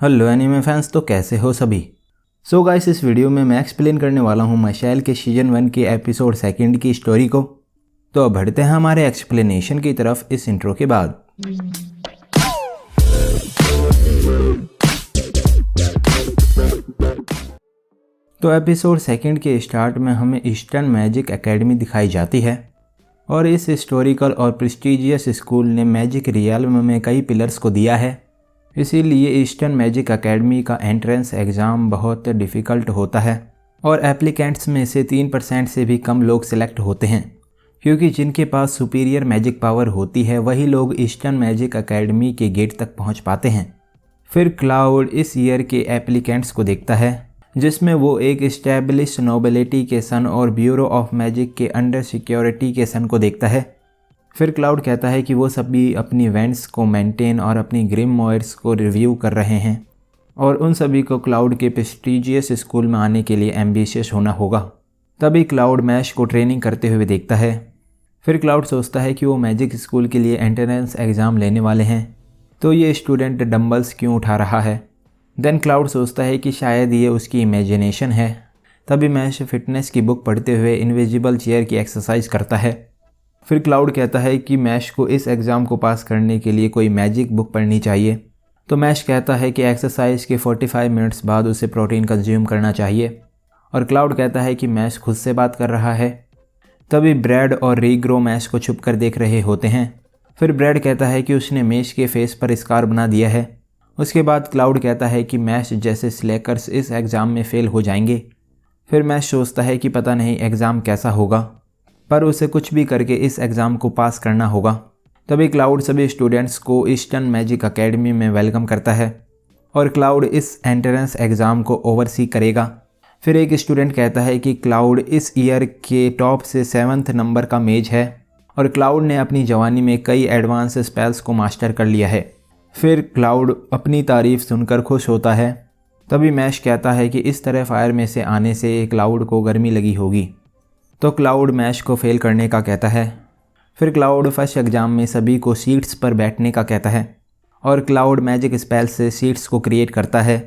Hello anime fans, तो कैसे हो सभी। सो गाइस, इस वीडियो में मैं एक्सप्लेन करने वाला हूँ मशाइल के सीजन 1 के एपिसोड 2 की स्टोरी को। तो अब बढ़ते हैं हमारे एक्सप्लेनेशन की तरफ इस इंट्रो के बाद। तो एपिसोड 2 के स्टार्ट में हमें ईस्टर्न मैजिक एकेडमी दिखाई जाती है और इस हिस्टोरिकल और प्रेस्टीजियस स्कूल ने मैजिक रियल्म में कई पिलर्स को दिया है। इसीलिए ईस्टर्न मैजिक एकेडमी का एंट्रेंस एग्ज़ाम बहुत डिफ़िकल्ट होता है और एप्लीकेंट्स में से 3% से भी कम लोग सिलेक्ट होते हैं, क्योंकि जिनके पास सुपीरियर मैजिक पावर होती है वही लोग ईस्टर्न मैजिक एकेडमी के गेट तक पहुंच पाते हैं। फिर क्लाउड इस ईयर के एप्लीकेंट्स को देखता है, जिसमें वो एक इस्टेब्लिश नोबिलिटी के सन और ब्यूरो ऑफ मैजिक के अंडर सिक्योरिटी के सन को देखता है। फिर क्लाउड कहता है कि वो सभी अपनी इवेंट्स को मेंटेन और अपनी ग्रिममॉयर्स को रिव्यू कर रहे हैं और उन सभी को क्लाउड के प्रेस्टीजियस स्कूल में आने के लिए एम्बिशियस होना होगा। तभी क्लाउड मैश को ट्रेनिंग करते हुए देखता है। फिर क्लाउड सोचता है कि वो मैजिक स्कूल के लिए एंट्रेंस एग्ज़ाम लेने वाले हैं, तो ये स्टूडेंट डंबल्स क्यों उठा रहा है। देन क्लाउड सोचता है कि शायद ये उसकी इमेजिनेशन है। तभी मैश फिटनेस की बुक पढ़ते हुए इनविजिबल चेयर की एक्सरसाइज करता है। फिर क्लाउड कहता है कि मैश को इस एग्ज़ाम को पास करने के लिए कोई मैजिक बुक पढ़नी चाहिए। तो मैश कहता है कि एक्सरसाइज के 45 मिनट्स बाद उसे प्रोटीन कंज्यूम करना चाहिए और क्लाउड कहता है कि मैश खुद से बात कर रहा है। तभी ब्रैड और रीग्रो मैश को छुप कर देख रहे होते हैं। फिर ब्रैड कहता है कि उसने मैश के फेस पर स्कार बना दिया है। उसके बाद क्लाउड कहता है कि मैश जैसे स्लैकर्स इस एग्ज़ाम में फ़ेल हो जाएंगे। फिर मैश सोचता है कि पता नहीं एग्ज़ाम कैसा होगा, पर उसे कुछ भी करके इस एग्ज़ाम को पास करना होगा। तभी क्लाउड सभी स्टूडेंट्स को ईस्टर्न मैजिक एकेडमी में वेलकम करता है और क्लाउड इस एंट्रेंस एग्ज़ाम को ओवरसी करेगा। फिर एक स्टूडेंट कहता है कि क्लाउड इस ईयर के टॉप से 7th नंबर का मेज है और क्लाउड ने अपनी जवानी में कई एडवांस स्पेल्स को मास्टर कर लिया है। फिर क्लाउड अपनी तारीफ़ सुनकर खुश होता है। तभी मैश कहता है कि इस तरह फायर में से आने से क्लाउड को गर्मी लगी होगी, तो क्लाउड मैश को फेल करने का कहता है। फिर क्लाउड फर्स्ट एग्ज़ाम में सभी को सीट्स पर बैठने का कहता है और क्लाउड मैजिक स्पेल से सीट्स को क्रिएट करता है।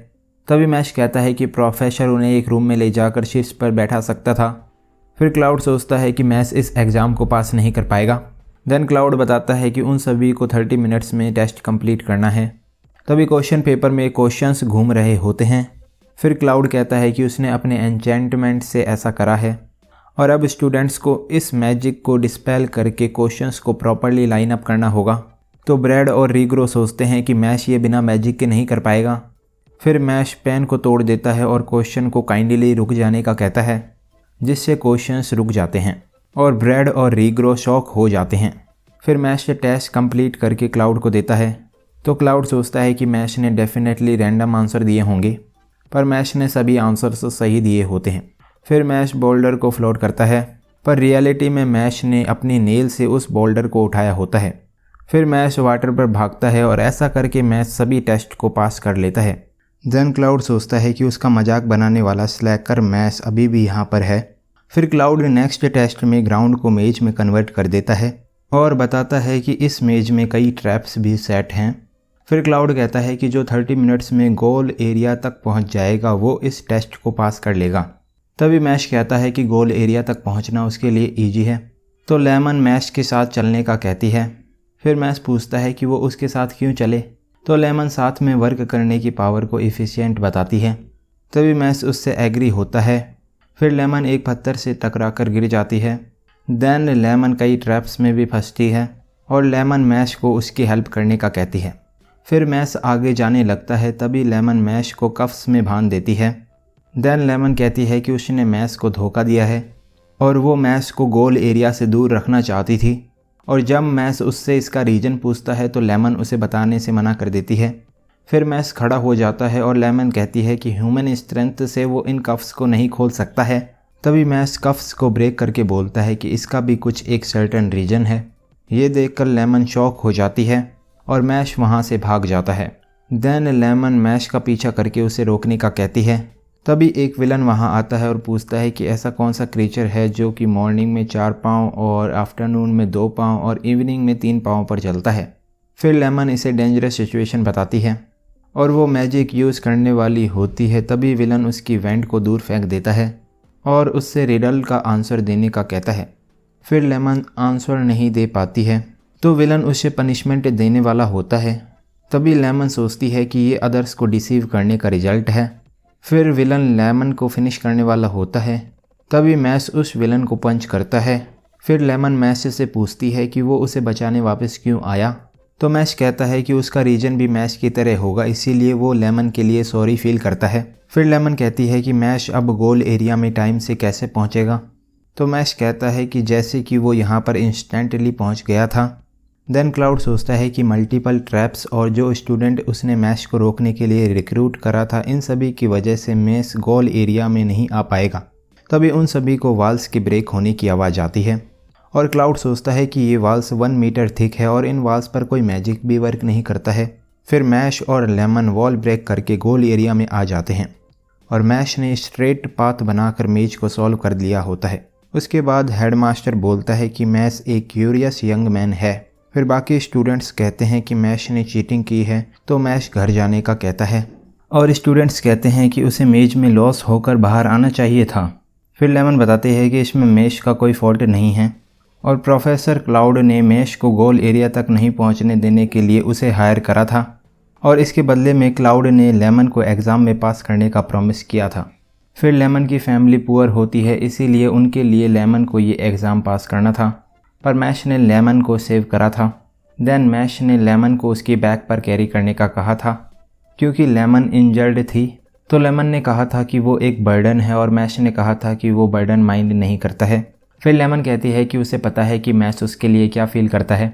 तभी मैश कहता है कि प्रोफेसर उन्हें एक रूम में ले जाकर सीट्स पर बैठा सकता था। फिर क्लाउड सोचता है कि मैश इस एग्ज़ाम को पास नहीं कर पाएगा। देन क्लाउड बताता है कि उन सभी को 30 मिनट्स में टेस्ट कंप्लीट करना है। तभी क्वेश्चन पेपर में क्वेश्चंस घूम रहे होते हैं। फिर क्लाउड कहता है कि उसने अपने एन्चेंटमेंट से ऐसा करा है और अब स्टूडेंट्स को इस मैजिक को डिस्पेल करके क्वेश्चंस को प्रॉपर्ली लाइन अप करना होगा। तो ब्रैड और रीग्रो सोचते हैं कि मैश ये बिना मैजिक के नहीं कर पाएगा। फिर मैश पेन को तोड़ देता है और क्वेश्चन को काइंडली रुक जाने का कहता है, जिससे क्वेश्चंस रुक जाते हैं और ब्रैड और रीग्रो शॉक हो जाते हैं। फिर मैश टेस्ट कंप्लीट करके क्लाउड को देता है। तो क्लाउड सोचता है कि मैश ने डेफिनेटली रैंडम आंसर दिए होंगे, पर मैश ने सभी आंसर्स सही दिए होते हैं। फिर मैश बोल्डर को फ्लोट करता है, पर रियलिटी में मैश ने अपनी नेल से उस बोल्डर को उठाया होता है। फिर मैश वाटर पर भागता है और ऐसा करके मैश सभी टेस्ट को पास कर लेता है। देन क्लाउड सोचता है कि उसका मजाक बनाने वाला स्लैकर मैश अभी भी यहाँ पर है। फिर क्लाउड नेक्स्ट टेस्ट में ग्राउंड को मेज में कन्वर्ट कर देता है और बताता है कि इस मेज में कई ट्रैप्स भी सेट हैं। फिर क्लाउड कहता है कि जो 30 मिनट्स में गोल एरिया तक पहुँच जाएगा वो इस टेस्ट को पास कर लेगा। तभी मैश कहता है कि गोल एरिया तक पहुंचना उसके लिए इजी है, तो लेमन मैश के साथ चलने का कहती है। फिर मैश पूछता है कि वो उसके साथ क्यों चले, तो लेमन साथ में वर्क करने की पावर को एफिशिएंट बताती है। तभी मैश उससे एग्री होता है। फिर लेमन एक पत्थर से टकरा कर गिर जाती है। देन लेमन कई ट्रैप्स में भी फंसती है और लेमन मैश को उसकी हेल्प करने का कहती है। फिर मैश आगे जाने लगता है। तभी लेमन मैश को कफ्स में बांध देती है। देन लेमन कहती है कि उसने मैश को धोखा दिया है और वो मैश को गोल एरिया से दूर रखना चाहती थी, और जब मैश उससे इसका रीज़न पूछता है तो लेमन उसे बताने से मना कर देती है। फिर मैश खड़ा हो जाता है और लेमन कहती है कि ह्यूमन स्ट्रेंथ से वो इन कफ्स को नहीं खोल सकता है। तभी मैश कफ्स को ब्रेक करके बोलता है कि इसका भी कुछ एक सर्टेन रीज़न है। ये देखकर लेमन शॉक हो जाती है और मैश वहाँ से भाग जाता है। देन लेमन मैश का पीछा करके उसे रोकने का कहती है। तभी एक विलन वहां आता है और पूछता है कि ऐसा कौन सा क्रीचर है जो कि मॉर्निंग में 4 पाँव और आफ्टरनून में 2 पाँव और इवनिंग में 3 पाँव पर चलता है। फिर लेमन इसे डेंजरस सिचुएशन बताती है और वो मैजिक यूज़ करने वाली होती है, तभी विलन उसकी वेंट को दूर फेंक देता है और उससे रिडल का आंसर देने का कहता है। फिर लेमन आंसर नहीं दे पाती है तो विलन उसे पनिशमेंट देने वाला होता है। तभी लेमन सोचती है कि ये अदर्स को डिसीव करने का रिजल्ट है। फिर विलन लेमन को फिनिश करने वाला होता है। तभी मैश उस विलन को पंच करता है। फिर लेमन मैश से पूछती है कि वो उसे बचाने वापस क्यों आया, तो मैश कहता है कि उसका रीजन भी मैश की तरह होगा, इसीलिए वो लेमन के लिए सॉरी फील करता है। फिर लेमन कहती है कि मैश अब गोल एरिया में टाइम से कैसे पहुंचेगा, तो मैश कहता है कि जैसे कि वो यहाँ पर इंस्टेंटली पहुँच गया था। देन क्लाउड सोचता है कि मल्टीपल ट्रैप्स और जो स्टूडेंट उसने मैश को रोकने के लिए रिक्रूट करा था, इन सभी की वजह से मैश गोल एरिया में नहीं आ पाएगा। तभी उन सभी को वाल्स की ब्रेक होने की आवाज़ आती है और क्लाउड सोचता है कि ये वाल्स 1 मीटर थिक है और इन वाल्स पर कोई मैजिक भी वर्क नहीं करता है। फिर मैश और लेमन वॉल ब्रेक करके गोल एरिया में आ जाते हैं और मैश ने स्ट्रेट पाथ बनाकर मेज को सॉल्व कर लिया होता है। उसके बाद हेडमास्टर बोलता है कि मैश एक क्यूरियस यंग मैन है। फिर बाकी स्टूडेंट्स कहते हैं कि मैश ने चीटिंग की है, तो मैश घर जाने का कहता है और स्टूडेंट्स कहते हैं कि उसे मेज में लॉस होकर बाहर आना चाहिए था। फिर लेमन बताते हैं कि इसमें मैश का कोई फॉल्ट नहीं है और प्रोफेसर क्लाउड ने मैश को गोल एरिया तक नहीं पहुंचने देने के लिए उसे हायर करा था और इसके बदले में क्लाउड ने लेमन को एग्ज़ाम में पास करने का प्रॉमिस किया था। फिर लेमन की फैमिली पुअर होती है, इसीलिए उनके लिए लेमन को ये एग्ज़ाम पास करना था, पर मैश ने लेमन को सेव करा था। देन मैश ने लेमन को उसकी बैक पर कैरी करने का कहा था क्योंकि लेमन इंजर्ड थी, तो लेमन ने कहा था कि वो एक बर्डन है और मैश ने कहा था कि वो बर्डन माइंड नहीं करता है। फिर लेमन कहती है कि उसे पता है कि मैश उसके लिए क्या फ़ील करता है,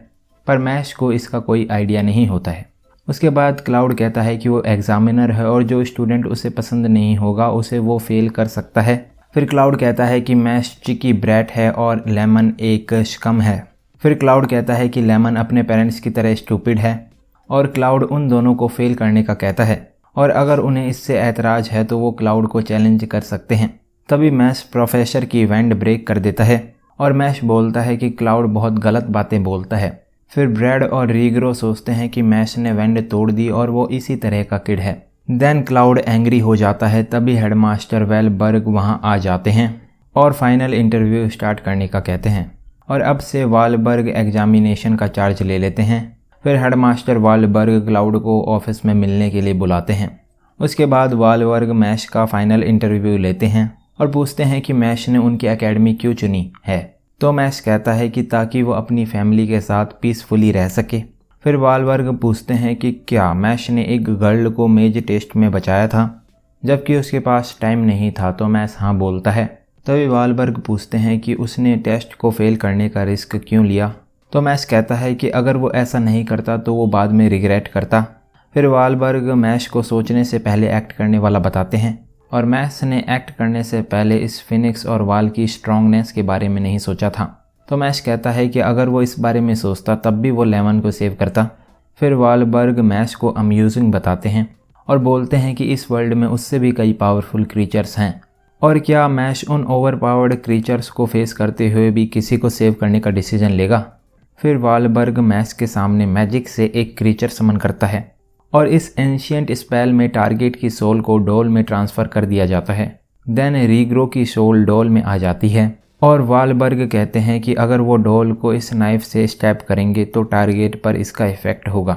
पर मैश को इसका कोई आइडिया नहीं होता है। उसके बाद क्लाउड कहता है कि वो एग्ज़ामिनर है और जो स्टूडेंट उसे पसंद नहीं होगा उसे वो फेल कर सकता है। फिर क्लाउड कहता है कि मैश चिकी ब्रैट है और लेमन एक स्कम है। फिर क्लाउड कहता है कि लेमन अपने पेरेंट्स की तरह स्टूपिड है और क्लाउड उन दोनों को फेल करने का कहता है और अगर उन्हें इससे ऐतराज़ है तो वो क्लाउड को चैलेंज कर सकते हैं। तभी मैश प्रोफेसर की इवेंट ब्रेक कर देता है और मैश बोलता है कि क्लाउड बहुत गलत बातें बोलता है। फिर ब्रैड और रीग्रो सोचते हैं कि मैश ने वेंड तोड़ दी और वो इसी तरह का किड है। देन क्लाउड एंग्री हो जाता है। तभी हेडमास्टर वेलबर्ग वहाँ आ जाते हैं और फाइनल इंटरव्यू स्टार्ट करने का कहते हैं और अब से वालबर्ग एग्जामिनेशन का चार्ज ले लेते हैं। फिर हेडमास्टर वालबर्ग क्लाउड को ऑफिस में मिलने के लिए बुलाते हैं। उसके बाद वालबर्ग मैश का फाइनल इंटरव्यू लेते हैं और पूछते हैं कि मैश ने उनकी एकेडमी क्यों चुनी है, तो मैश कहता है कि ताकि वो अपनी फैमिली के साथ पीसफुली रह सके। फिर वालबर्ग पूछते हैं कि क्या मैश ने एक गर्ल को मेज टेस्ट में बचाया था जबकि उसके पास टाइम नहीं था, तो मैश हाँ बोलता है। तभी वालबर्ग पूछते हैं कि उसने टेस्ट को फेल करने का रिस्क क्यों लिया, तो मैश कहता है कि अगर वो ऐसा नहीं करता तो वो बाद में रिग्रेट करता। फिर वालबर्ग मैश को सोचने से पहले एक्ट करने वाला बताते हैं और मैश ने एक्ट करने से पहले इस फिनिक्स और वाल की स्ट्रॉन्गनेस के बारे में नहीं सोचा था, तो मैश कहता है कि अगर वो इस बारे में सोचता तब भी वो लेमन को सेव करता। फिर वालबर्ग मैश को अम्यूजिंग बताते हैं और बोलते हैं कि इस वर्ल्ड में उससे भी कई पावरफुल क्रीचर्स हैं और क्या मैश उन ओवरपावर्ड क्रीचर्स को फेस करते हुए भी किसी को सेव करने का डिसीजन लेगा। फिर वालबर्ग मैश के सामने मैजिक से एक क्रीचर समन करता है और इस एंशिएंट स्पेल में टारगेट की सोल को डॉल में ट्रांसफ़र कर दिया जाता है। देन रीग्रो की सोल डॉल में आ जाती है और वालबर्ग कहते हैं कि अगर वो डॉल को इस नाइफ से स्टैब करेंगे तो टारगेट पर इसका इफ़ेक्ट होगा।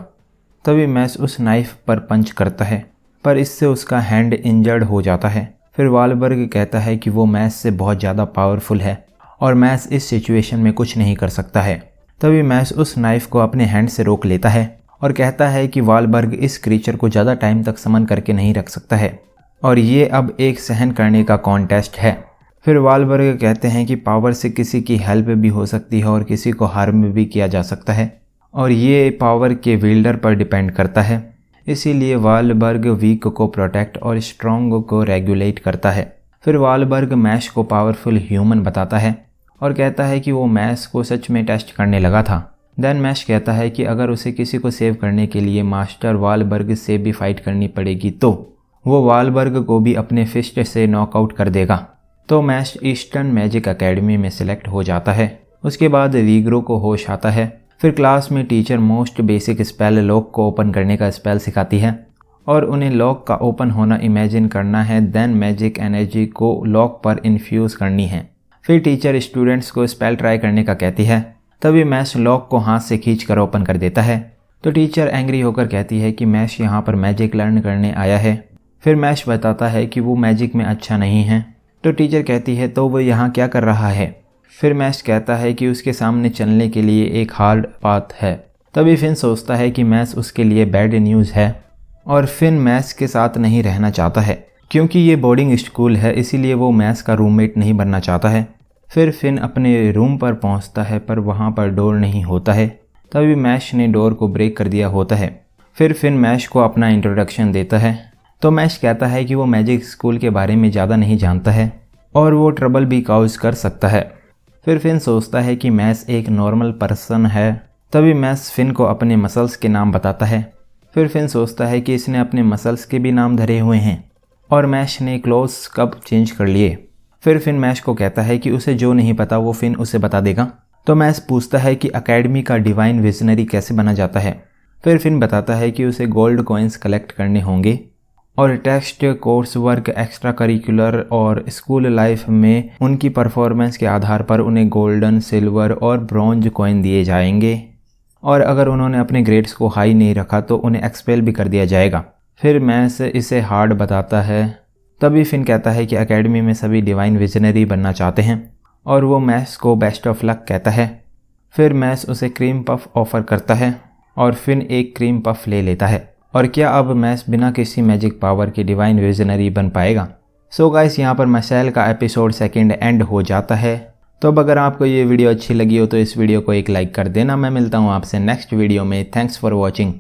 तभी मैश उस नाइफ पर पंच करता है पर इससे उसका हैंड इंजर्ड हो जाता है। फिर वालबर्ग कहता है कि वो मैश से बहुत ज़्यादा पावरफुल है और मैश इस सिचुएशन में कुछ नहीं कर सकता है। तभी मैश उस नाइफ को अपने हैंड से रोक लेता है और कहता है कि वालबर्ग इस क्रीचर को ज़्यादा टाइम तक समन करके नहीं रख सकता है और ये अब एक सहन करने का कॉन्टेस्ट है। फिर वालबर्ग कहते हैं कि पावर से किसी की हेल्प भी हो सकती है और किसी को हार्म भी किया जा सकता है और ये पावर के विल्डर पर डिपेंड करता है। इसीलिए वालबर्ग वीक को प्रोटेक्ट और स्ट्रॉन्ग को रेगुलेट करता है। फिर वालबर्ग मैश को पावरफुल ह्यूमन बताता है और कहता है कि वो मैश को सच में टेस्ट करने लगा था। देन मैश कहता है कि अगर उसे किसी को सेव करने के लिए मास्टर वालबर्ग से भी फाइट करनी पड़ेगी तो वो वालबर्ग को भी अपने फिस्ट से नॉकआउट कर देगा। तो मैश ईस्टर्न मैजिक एकेडमी में सिलेक्ट हो जाता है। उसके बाद रीग्रो को होश आता है। फिर क्लास में teacher most basic spell lock को ओपन करने का स्पेल सिखाती है और उन्हें लॉक का ओपन होना इमेजिन करना है। देन मैजिक एनर्जी को लॉक पर इन्फ्यूज़ करनी है। फिर टीचर स्टूडेंट्स को स्पेल ट्राई करने का कहती है। तभी मैश लॉक को हाथ से खींचकर ओपन कर देता है। तो टीचर एंग्री होकर कहती है कि मैश यहाँ पर मैजिक लर्न करने आया है। फिर मैश बताता है कि वो मैजिक में अच्छा नहीं है। तो टीचर कहती है तो वो यहाँ क्या कर रहा है। फिर मैश कहता है कि उसके सामने चलने के लिए एक हार्ड पाथ है। तभी फिन सोचता है कि मैश उसके लिए बैड न्यूज़ है और फिन मैश के साथ नहीं रहना चाहता है, क्योंकि ये बोर्डिंग स्कूल है, इसीलिए वो मैश का रूममेट नहीं बनना चाहता है। फिर फिन अपने रूम पर पहुंचता है पर वहां पर डोर नहीं होता है। तभी मैश ने डोर को ब्रेक कर दिया होता है। फिर फिन मैश को अपना इंट्रोडक्शन देता है। तो मैश कहता है कि वो मैजिक स्कूल के बारे में ज़्यादा नहीं जानता है और वो ट्रबल भी काउज कर सकता है। फिर फिन सोचता है कि मैश एक नॉर्मल पर्सन है। तभी मैश फिन को अपने मसल्स के नाम बताता है। फिर फिन सोचता है कि इसने अपने मसल्स के भी नाम धरे हुए हैं और मैश ने क्लोथ्स कब चेंज कर लिए। फिर फिन मैश को कहता है कि उसे जो नहीं पता वो फिन उसे बता देगा। तो मैश पूछता है कि अकेडमी का डिवाइन विजनरी कैसे बना जाता है। फिर फिन बताता है कि उसे गोल्ड कॉइन्स कलेक्ट करने होंगे और test, course work, extracurricular और स्कूल लाइफ में उनकी परफॉर्मेंस के आधार पर उन्हें गोल्डन, सिल्वर और ब्रॉन्ज कॉइन दिए जाएंगे और अगर उन्होंने अपने ग्रेड्स को हाई नहीं रखा तो उन्हें एक्सपेल भी कर दिया जाएगा। फिर मैश इसे हार्ड बताता है। तभी फिन कहता है कि एकेडमी में सभी डिवाइन विजनरी बनना चाहते हैं और वो मैश को बेस्ट ऑफ लक कहता है। फिर मैश उसे क्रीम पफ ऑफ़र करता है और फिन एक क्रीम पफ ले लेता है। और क्या अब मैश बिना किसी मैजिक पावर के डिवाइन विजनरी बन पाएगा? सो गाइस, यहाँ पर मसाइल का एपिसोड 2 एंड हो जाता है। तो अब अगर आपको ये वीडियो अच्छी लगी हो तो इस वीडियो को एक लाइक कर देना। मैं मिलता हूँ आपसे नेक्स्ट वीडियो में। Thanks for watching.